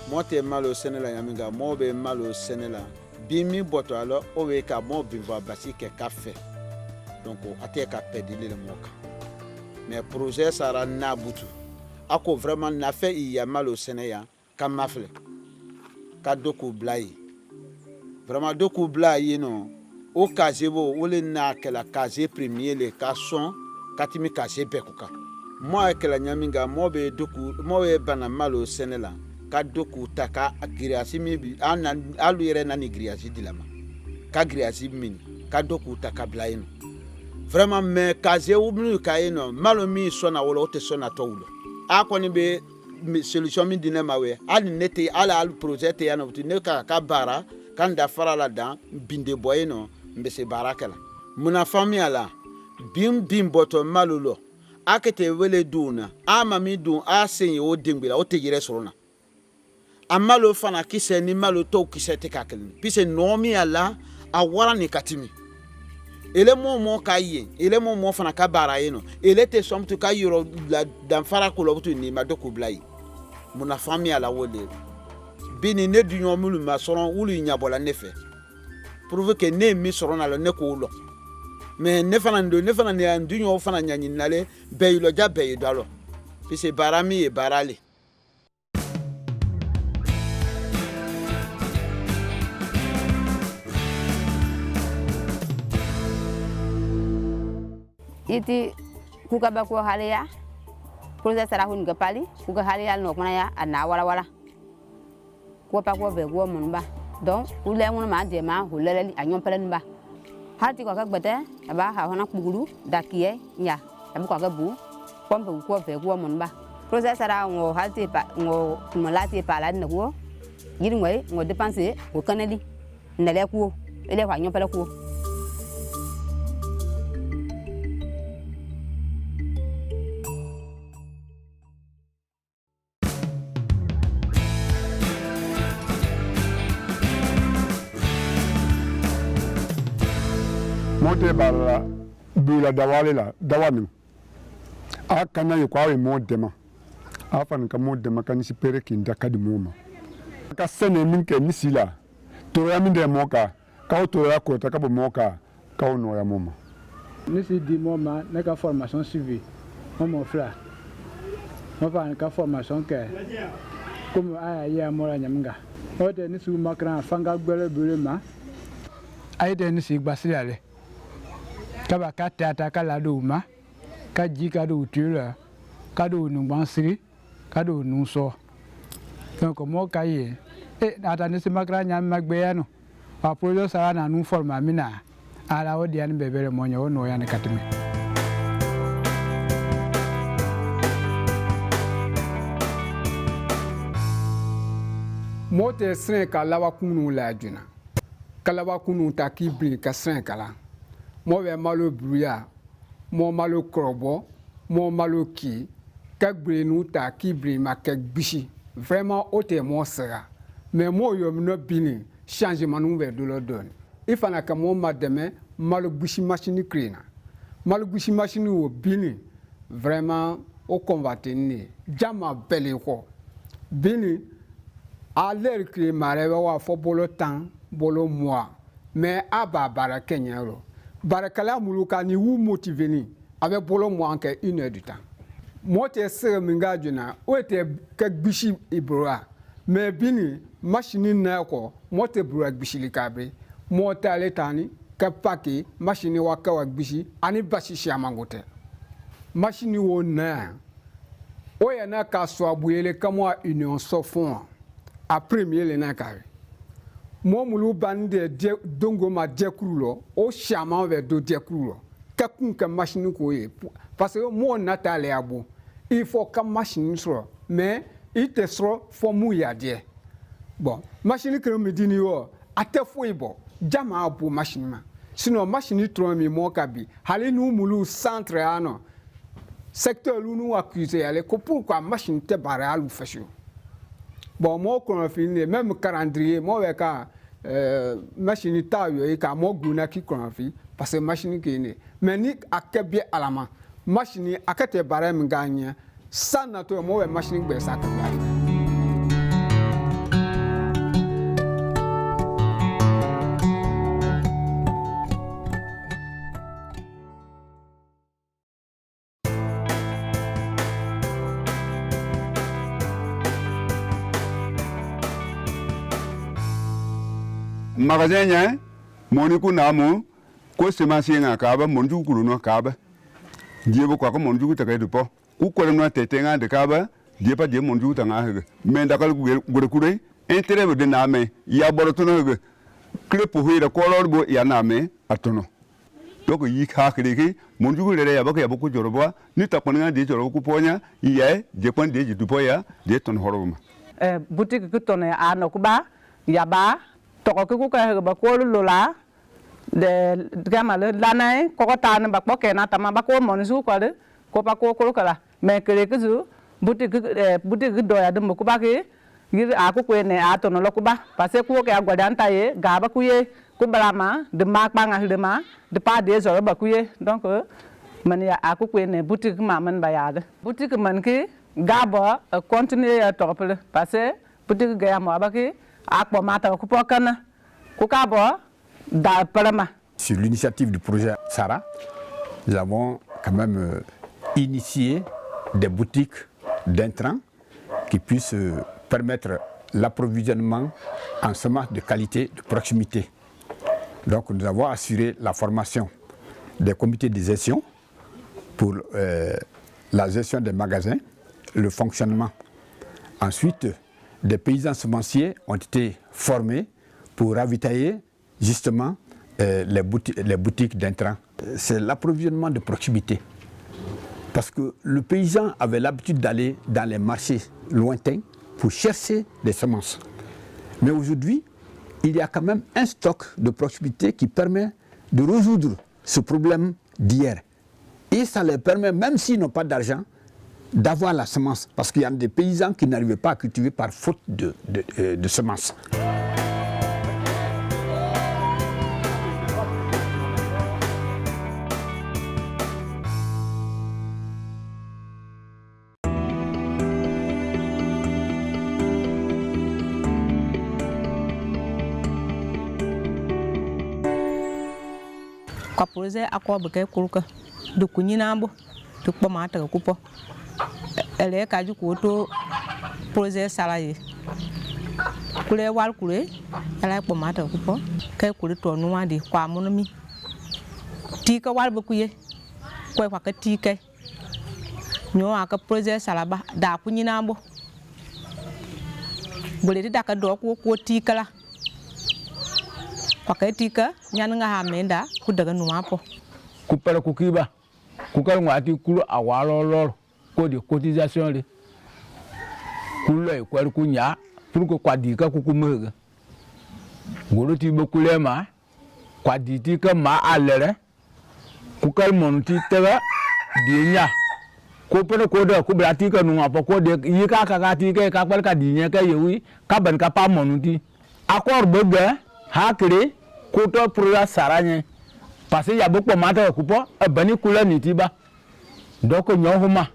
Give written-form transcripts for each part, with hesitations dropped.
mo te malo senela yaminga mo be malo senela bimi boto alors o we ka mo biva basi ke café donc ate ka pedile le moka mais projet sara na butu ako vraiment na fait il y a malo seneya ka mafle ka doku blai vraiment doku blai non o kazebo wole na kala kaze premier le ka son katimi kaze bekuka moi que la nyaminga mo be doku mo be bana malo senela ka doku taka agriasi mi bi alu yere na ni griasi dilama ka griasi min ka doku taka blaino vraiment mais kaze ubnu kaino malo mi sona wolo o te sona towlo a koni be solution mi dine mawe ali nete ala al projet ya no ne ka bara kan da fara la dan binde boyno mbese barakala muna famille ala bim boto malulo akete wele duna ama mi dun a senye o dengbila o te yire sorona amalo fana kise ni malo to kise te kakelni pise nomi ala a wara ni katimi ele mo kaye ele mo fana ka bara yeno ele te somtu ka yoro la dan fara ko lobutu ni madoko blai muna famille ala wole bini ne dunyo mulu ma soron wulu nyabola nefe prouve que ne mi sorona lo ne ko lo mais ne fana ne andunyo fana nyanyi nale beyilo ja beyidalo pise barami e barale iti kuka ba ko haleya projet sara hun gapali kuka haleya no kuna ya ana wala ko pa ko be go mun ba donc ule mun ma de ma hulele anyon pelen ba hati ko ka gbete aba ha hona kuguru dakie nya abu ko ga bu pompe ko be go mun ba projet sara ngo hati pa ngo mulati pa la ne ko yiri ngoy ngo dépenser ko kanali ndale ko ele ko anyon pele ko mote bala bula dawale la dawami akana yikwawe modema afan ka modema kan sipere kinda kadi moma ka sene minke misila to ya minde moka ka to ya ko ta ka bo moka ka no ya moma nisi di moma na ka formation suivi mon frère on va ka formation ke comme aya ya mora nyamga o de nisi makran fanga gbere bere ma ay de nisi gbasirale kaba ka tata kala do ma ka ji ka do tula ka do nu bansiri ka do nu so donc mo ka ye ata ni se makra nya magbe ya no a projet sara na nu forma mina ala o dia ni bebere mo nya o no ya ni katime mo te sen ka lawa kunu la juna kala kunu ta kibri ka sen kala mo be malo bruya mo malo krobo mo malo ki kagbre nu ta kibri ma kagbishi vraiment o te mo sera mais mo yo no bini changement nu be do lo don ifana ka mo mademe malo bishi machine krina malo bishi machine wo bini vraiment o convertir ni jama bele ko bini a l'air que mare wa fo bolo temps bolo mois mais aba bara kenyaro barakala muluka ni wu motiver ni avec bolo mo en 1 heure du temps mo te sere minga juna o te ka gbishi ibroa mais bini machine na ko mo te bro gbishi likabe mo ta letani ka paki machine wa ka wa gbishi ani bashi shamangote machine wo na o ya na ka so abuyele kamo union sofon a premier le na kare mo mulu bande dongo ma dekrulo o chama ve do dekrulo kakun ka machine ko ye parce que mo natale abo il faut ka machine so mais il te so fo mu ya de bon machine que me dini yo ate fo ibo jama abo machine ma sinon machine tro mi mo kabi hali nu mulu centre ano secteur lu nu accusé ale ko pourquoi machine te bara alu fashion bon mo ko fini même calendrier mo we ka machine ta yo e ka mo guna ki ko fi parce que machine ki ni mais ni akebie alama machine akete bare m ganya sana to mo we machine gbe sa ka magasin nya moni ku na mo ko semence nga ka ba mon ju ku no ka ba die bo kwa ko mon ju ta ka du po ku ko no te te nga de ka ba die pa die mon ju ta nga he me nda ka gu ku re intérêt de na me ya bo to no he kle po hu de ko ro bo ya na me atono donc yi ka kre ke mon ju re ya ba ko ya bo ku joro bo ni ta ko nga de joro ku po nya ye je kon de du po ya de ton horoma boutique ku ton a no ku ba ya ba to ko ku ka ba ko lo la de gama le lanai ko ta na ba ko ke na ta ma ba ko mon su ko de ko pa ko kala me kre ke zu boutique do ya de mo ku ba ke yir a ku ne a to no lo ku ba parce que ku ke a gwadan ta ye ga ba ku ye ku brama de ma pa nga de ma de pa de zo ba ku ye donc man ya a ku ne boutique ma man ba ya de boutique man ki ga ba continuer ya to parce que boutique ga mo ba ki a ko ma ta ku po kana ku ka ba da palama. Sur l'initiative du projet Sarah, nous avons quand même initié des boutiques d'intrants qui puissent permettre l'approvisionnement en semences de qualité, de proximité. Donc nous avons assuré la formation des comités de gestion pour la gestion des magasins, le fonctionnement. Ensuite, des paysans semenciers ont été formés pour ravitailler justement les boutiques d'intrants. C'est l'approvisionnement de proximité. Parce que le paysan avait l'habitude d'aller dans les marchés lointains pour chercher des semences. Mais aujourd'hui, il y a quand même un stock de proximité qui permet de résoudre ce problème d'hier. Et ça leur permet, même s'ils n'ont pas d'argent, d'avoir la semence. Parce qu'il y a des paysans qui n'arrivaient pas à cultiver par faute de semences. Kwa projet akwa beke kulka de kunyinambo de pomata kupo ele kaju kuto projet salaye kule wal kule ele pomata kupo kai kule to nuwa di kwa monomi tika wal bukuye kwa ka tika nyo aka projet salaba da kunyinambo boleti daka do ko tika la pakatika nyanga hamenda kudaga nuapo kupala kukiba kukal ngati kulu awalo ko de cotisation le kulo e kwal kunya pour ko dika kukumega goloti bokulema kwaditi ka ma alere kukal monti tega dinya ko pere ko da ku bratika nuapo ko de yika ka tika ka kwal ka dinya ka yewi ka ban ka pa monuti akor boga hakre koto projet saranye parce qu'il y a beaucoup de matériel coupo et bani couleur nitiba donc nyohuma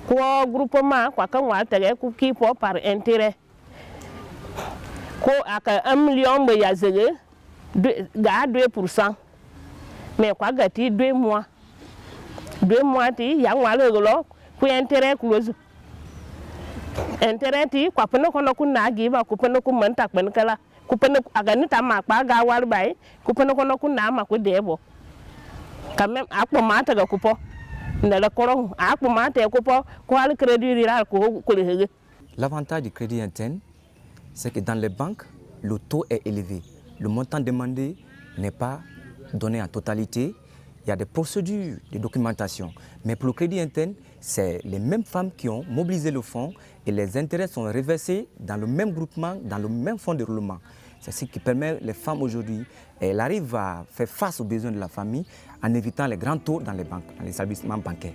ko groupement kwa kan wa tege ku kipo par intérêt ko aka 1 million be ya zege ga 2% mais kwa gati 2 mois 2 mois ti yang walo golo ku intérêt close intérêt ti kwa peno kono ku nagi ba ku peno ku manta pen kala ku peno agani ta ma pa ga wal bay ku peno kono ku na ma ku debo quand même akpo mata ga ku po ndala koro akpo mata ku po ko al crédit rural ko ko le. L'avantage du crédit interne, c'est que dans les banques, le taux est élevé. Le montant demandé n'est pas donné en totalité. Il y a des procédures de documentation. Mais pour le crédit interne, c'est les mêmes femmes qui ont mobilisé le fonds et les intérêts sont reversés dans le même groupement, dans le même fonds de roulement. C'est ce qui permet les femmes aujourd'hui, elles arrivent à faire face aux besoins de la famille en évitant les grands taux dans les banques, dans les établissements bancaires.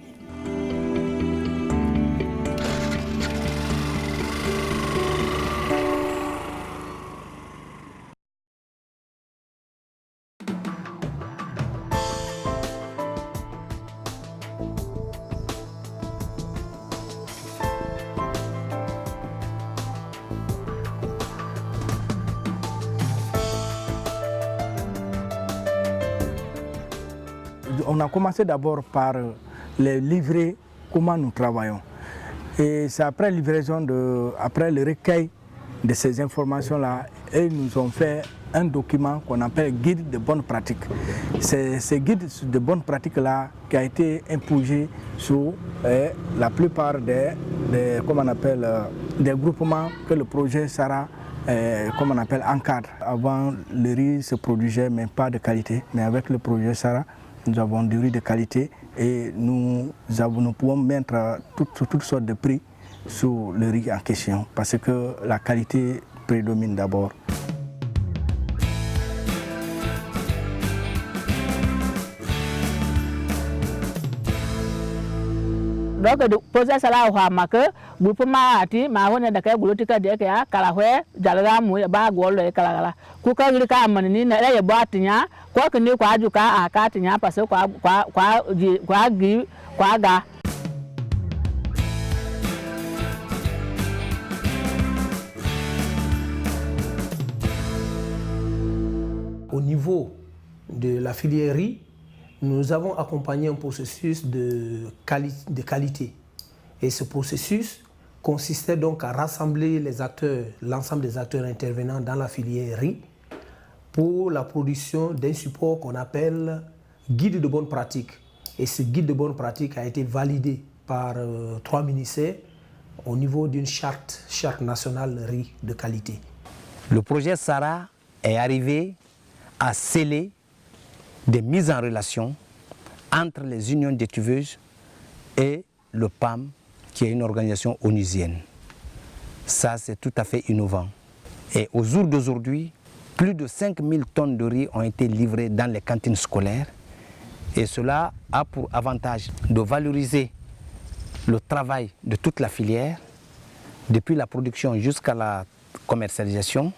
On a commencé d'abord par les livrer comment nous travaillons. Et c'est après livraison, après le recueil de ces informations-là, ils nous ont fait un document qu'on appelle guide de bonnes pratiques. C'est ce guide de bonnes pratiques-là qui a été imposé sur la plupart des groupements que le projet SARA encadre. Avant, le riz se produisait, mais pas de qualité. Mais avec le projet SARA, nous avons du riz de qualité et nous pouvons mettre toutes sortes de prix sur le riz en question parce que la qualité prédomine d'abord. Donc le projet sera au Hamaka, groupement ati, ma on est d'accord, gloutika de Kaya, Kalahwe, Jalamu, Bagwall, Kalala. Kuka Lika Manini, Naya Batinia, Quack New Quaduka, a Katina, Paso, Quaga. Au niveau de la filière riz, nous avons accompagné un processus de qualité. Et ce processus consistait donc à rassembler les acteurs, l'ensemble des acteurs intervenants dans la filière riz pour la production d'un support qu'on appelle guide de bonne pratique. Et ce guide de bonne pratique a été validé par 3 ministères au niveau d'une charte nationale riz de qualité. Le projet SARA est arrivé à sceller des mises en relation entre les unions d'étuveuses et le PAM, qui est une organisation onusienne. Ça, c'est tout à fait innovant. Et au jour d'aujourd'hui, plus de 5000 tonnes de riz ont été livrées dans les cantines scolaires. Et cela a pour avantage de valoriser le travail de toute la filière, depuis la production jusqu'à la commercialisation.